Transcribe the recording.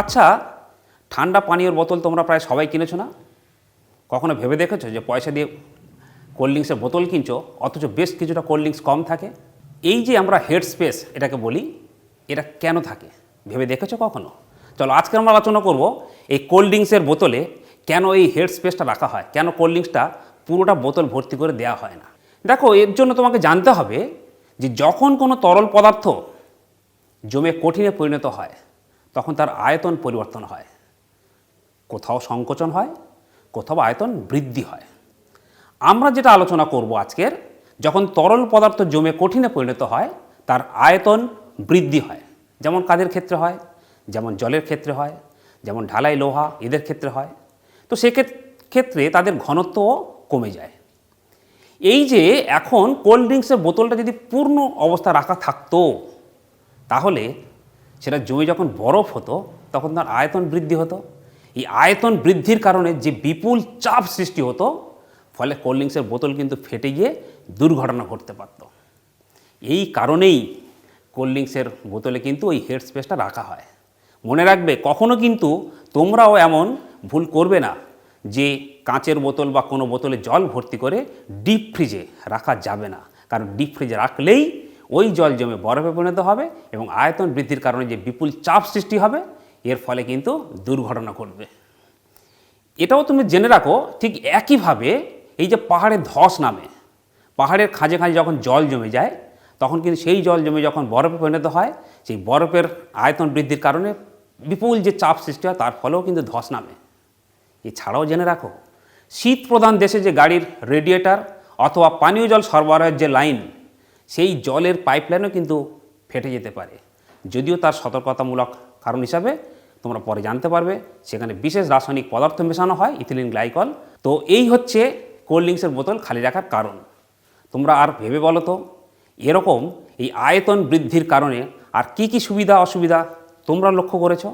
আচ্ছা, ঠান্ডা পানীয়র বোতল তোমরা প্রায় সবাই কিনেছো না? কখনো ভেবে দেখেছো যে পয়সা দিয়ে কোল্ড ড্রিঙ্কসের বোতল কিনছো, অথচ বেশ কিছুটা কোল্ড ড্রিঙ্কস কম থাকে? এই যে আমরা হেড স্পেস এটাকে বলি, এটা কেন থাকে ভেবে দেখেছো কখনো? চলো আজকে আমরা আলোচনা করব এই কোল্ড ড্রিঙ্কসের বোতলে কেন এই হেড স্পেসটা রাখা হয়, কেন কোল্ড ড্রিঙ্কসটা পুরোটা বোতল ভর্তি করে দেওয়া হয় না। দেখো, এর জন্য তোমাকে জানতে হবে যে যখন কোনো তরল পদার্থ জমে কঠিনে পরিণত হয়, তখন তার আয়তন পরিবর্তন হয়। কোথাও সংকোচন হয়, কোথাও আয়তন বৃদ্ধি হয়। আমরা যেটা আলোচনা করব আজকের, যখন তরল পদার্থ জমে কঠিনে পরিণত হয়, তার আয়তন বৃদ্ধি হয়। যেমন কাদের ক্ষেত্রে হয়, যেমন জলের ক্ষেত্রে হয়, যেমন ঢালাই লোহা এদের ক্ষেত্রে হয়। তো সেক্ষেত্রে তাদের ঘনত্বও কমে যায়। এই যে এখন কোল্ড ড্রিঙ্কসের বোতলটা যদি পূর্ণ অবস্থা রাখা থাকতো, তাহলে সেটা জমে যখন বরফ হতো তখন তার আয়তন বৃদ্ধি হতো। এই আয়তন বৃদ্ধির কারণে যে বিপুল চাপ সৃষ্টি হতো, ফলে কোল্ড ড্রিঙ্কসের বোতল কিন্তু ফেটে গিয়ে দুর্ঘটনা ঘটতে পারত। এই কারণেই কোল্ড ড্রিঙ্কসের বোতলে কিন্তু ওই হেড স্পেসটা রাখা হয়। মনে রাখবে, কখনো কিন্তু তোমরাও এমন ভুল করবে না যে কাঁচের বোতল বা কোনো বোতলে জল ভর্তি করে ডিপ ফ্রিজে রাখা যাবে না। কারণ ডিপ ফ্রিজে রাখলেই ওই জল জমে বরফে পরিণত হবে এবং আয়তন বৃদ্ধির কারণে যে বিপুল চাপ সৃষ্টি হবে, এর ফলে কিন্তু দুর্ঘটনা ঘটবে। এটাও তুমি জেনে রাখো, ঠিক একইভাবে এই যে পাহাড়ে ধস নামে, পাহাড়ের খাঁজে খাঁজে যখন জল জমে যায়, তখন কিন্তু সেই জল জমে যখন বরফে পরিণত হয়, সেই বরফের আয়তন বৃদ্ধির কারণে বিপুল যে চাপ সৃষ্টি হয়, তার ফলেও কিন্তু ধস নামে। এছাড়াও জেনে রাখো, শীত প্রধান দেশে যে গাড়ির রেডিয়েটার অথবা পানীয় জল সরবরাহের যে লাইন, সেই জলের পাইপলাইনও কিন্তু ফেটে যেতে পারে। যদিও তার সতর্কতামূলক কারণ হিসাবে তোমরা পরে জানতে পারবে, সেখানে বিশেষ রাসায়নিক পদার্থ মেশানো হয়, ইথিলিন গ্লাইকল। তো এই হচ্ছে কোল্ড ড্রিঙ্কসের বোতল খালি রাখার কারণ। তোমরা আর ভেবে বলো তো, এরকম এই আয়তন বৃদ্ধির কারণে আর কি কি সুবিধা অসুবিধা তোমরা লক্ষ্য করেছো?